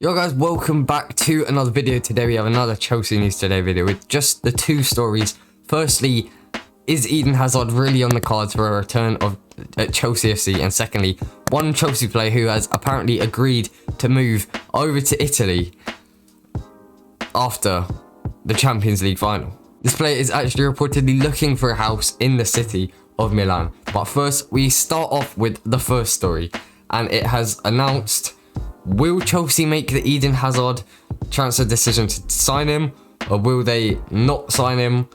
Yo guys, welcome back to another video. Today we have another Chelsea News Today video with just the two stories. Firstly, is Eden Hazard really on the cards for a return of Chelsea FC? And secondly, one Chelsea player who has apparently agreed to move over to Italy after the Champions League final. This player is actually reportedly looking for a house in the city of Milan. But first, we start off with the first story, and it has announced: will Chelsea make the Eden Hazard transfer decision to sign him, or will they not sign him?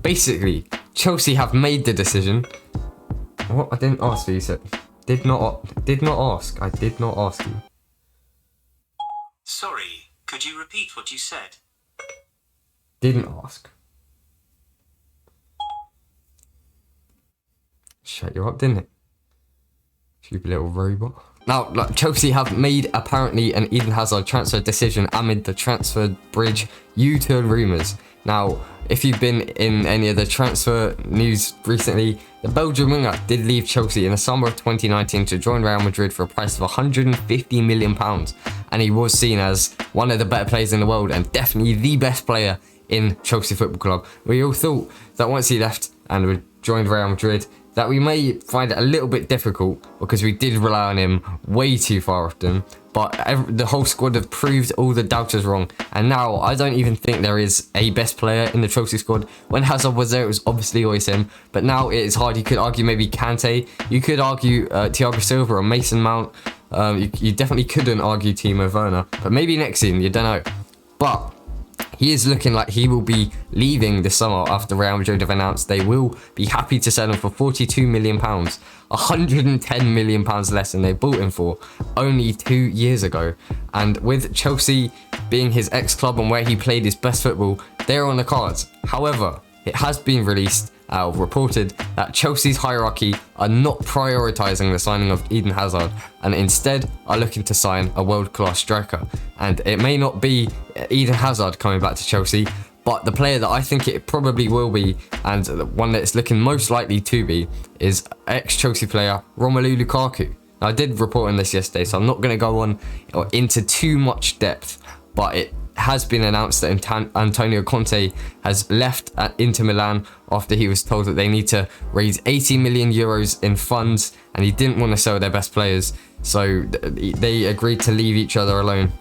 Basically, Chelsea have made the decision. What? I didn't ask you. You said did not ask. I did not ask you. Sorry, could you repeat what you said? Didn't ask. Shut you up, didn't it? Stupid little robot. Now, Chelsea have made apparently an Eden Hazard transfer decision amid the transfer bridge U-turn rumours. Now, if you've been in any of the transfer news recently, the Belgian winger did leave Chelsea in the summer of 2019 to join Real Madrid for a price of £150 million. And he was seen as one of the better players in the world and definitely the best player in Chelsea Football Club. We all thought that once he left and joined Real Madrid, that we may find it a little bit difficult because we did rely on him way too far often. But the whole squad have proved all the doubters wrong. And now I don't even think there is a best player in the Chelsea squad. When Hazard was there, it was obviously always him. But now it is hard. You could argue maybe Kante. You could argue Thiago Silva or Mason Mount. You definitely couldn't argue Timo, Werner. But maybe next season, you don't know. But he is looking like he will be leaving this summer after Real Madrid have announced they will be happy to sell him for £42 million, £110 million less than they bought him for only 2 years ago. And with Chelsea being his ex-club and where he played his best football, they're on the cards. However, it has been released, reported that Chelsea's hierarchy are not prioritising the signing of Eden Hazard and instead are looking to sign a world-class striker. And it may not be Eden Hazard coming back to Chelsea, but the player that I think it probably will be, and the one that it's looking most likely to be, is ex-Chelsea player Romelu Lukaku. Now, I did report on this yesterday, so I'm not going to go on into too much depth, but it has been announced that Antonio Conte has left at Inter Milan after he was told that they need to raise 80 million euros in funds, and he didn't want to sell their best players, so they agreed to leave each other alone.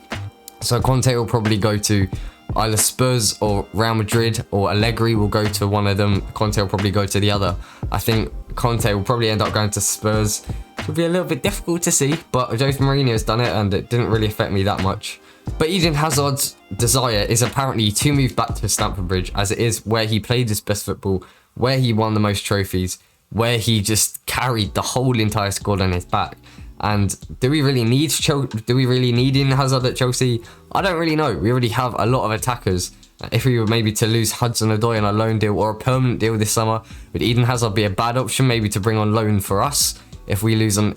So Conte will probably go to either Spurs or Real Madrid, or Allegri will go to one of them. Conte will probably go to the other. I think Conte will probably end up going to Spurs. It will be a little bit difficult to see, but Jose Mourinho has done it and it didn't really affect me that much. But Eden Hazard's desire is apparently to move back to Stamford Bridge, as it is where he played his best football, where he won the most trophies, where he just carried the whole entire squad on his back. And do we really need Eden Hazard at Chelsea? I don't really know. We already have a lot of attackers. If we were maybe to lose Hudson, Odoi on a loan deal or a permanent deal this summer, would Eden Hazard be a bad option maybe to bring on loan for us? If we lose out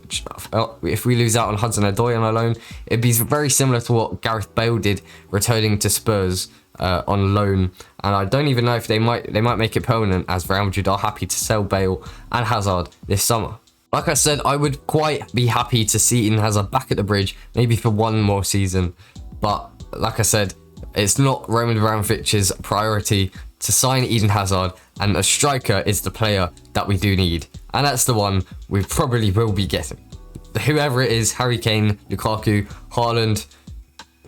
on Hudson Odoi on a loan, it'd be very similar to what Gareth Bale did returning to Spurs on loan. And I don't even know if they might make it permanent, as Real Madrid are happy to sell Bale and Hazard this summer. Like I said, I would quite be happy to see Eden Hazard back at the Bridge, maybe for one more season. But like I said, it's not Roman Abramovich's priority to sign Eden Hazard, and a striker is the player that we do need. And that's the one we probably will be getting. Whoever it is, Harry Kane, Lukaku, Haaland,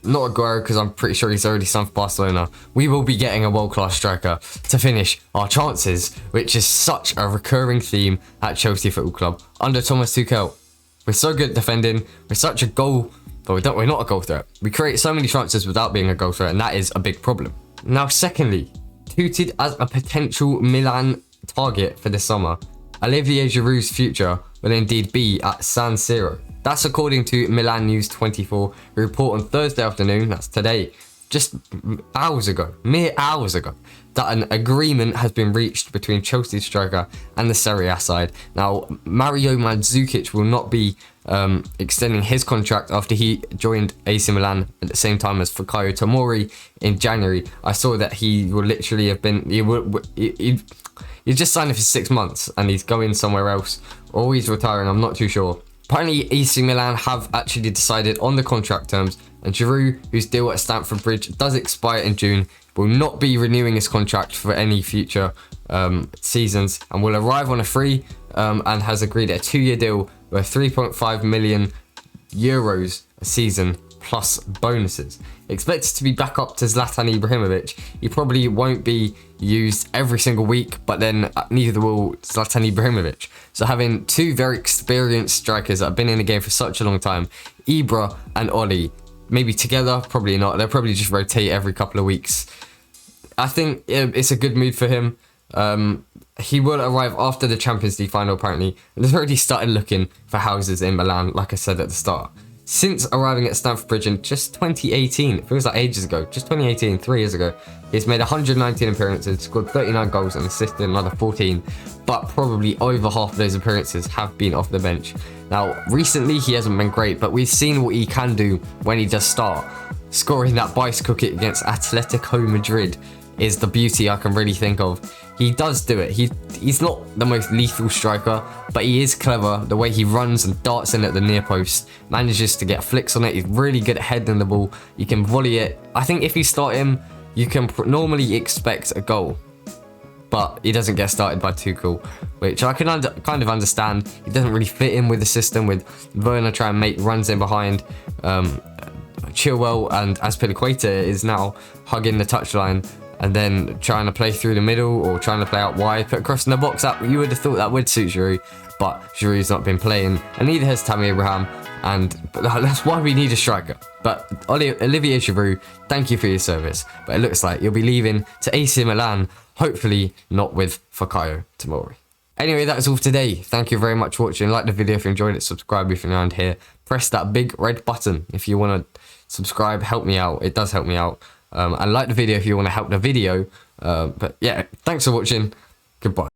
not Aguero because I'm pretty sure he's already signed for Barcelona. We will be getting a world-class striker to finish our chances, which is such a recurring theme at Chelsea Football Club under Thomas Tuchel. We're so good at defending, we're such a goal, but we're not a goal threat. We create so many chances without being a goal threat, and that is a big problem. Now, secondly, touted as a potential Milan target for this summer, Olivier Giroud's future will indeed be at San Siro. That's according to Milan News 24, who report on Thursday afternoon, that's today, just mere hours ago, that an agreement has been reached between Chelsea striker and the Serie A side. Now, Mario Mandzukic will not be extending his contract after he joined AC Milan at the same time as Fikayo Tomori in January. I saw that he will literally have been, he just signed it for 6 months and he's going somewhere else, or he's retiring, I'm not too sure. Apparently, AC Milan have actually decided on the contract terms, and Giroud, whose deal at Stamford Bridge does expire in June, will not be renewing his contract for any future seasons, and will arrive on a free and has agreed a 2-year deal worth 3.5 million euros a season plus bonuses. Expected to be back up to Zlatan Ibrahimovic. He probably won't be used every single week, but then neither will Zlatan Ibrahimovic. So having two very experienced strikers that have been in the game for such a long time, Ibra and Oli, maybe together, probably not. They'll probably just rotate every couple of weeks. I think it's a good move for him. He will arrive after the Champions League final apparently, and has already started looking for houses in Milan, like I said at the start. Since arriving at Stamford Bridge in just 2018, it feels like ages ago, just 2018, 3 years ago, he's made 119 appearances, scored 39 goals and assisted another 14, but probably over half of those appearances have been off the bench. Now, recently he hasn't been great, but we've seen what he can do when he does start. Scoring that bicycle kick against Atletico Madrid is the beauty I can really think of. He does do it. He's not the most lethal striker, but he is clever. The way he runs and darts in at the near post, manages to get flicks on it. He's really good at heading the ball. You can volley it. I think if you start him, you can normally expect a goal, but he doesn't get started by Tuchel, which I can kind of understand. He doesn't really fit in with the system, with Werner trying to make runs in behind. Chilwell and Azpilicueta is now hugging the touchline and then trying to play through the middle or trying to play out wide, put across in the box. That you would have thought that would suit Giroud, but Giroud's not been playing, and neither has Tammy Abraham, and that's why we need a striker. But Olivier Giroud, thank you for your service, but it looks like you'll be leaving to AC Milan, hopefully not with Fikayo Tomori. Anyway, that's all for today. Thank you very much for watching. Like the video if you enjoyed it, subscribe if you're around here, press that big red button if you want to subscribe, help me out, it does help me out. And like the video if you want to help the video. But yeah, thanks for watching. Goodbye.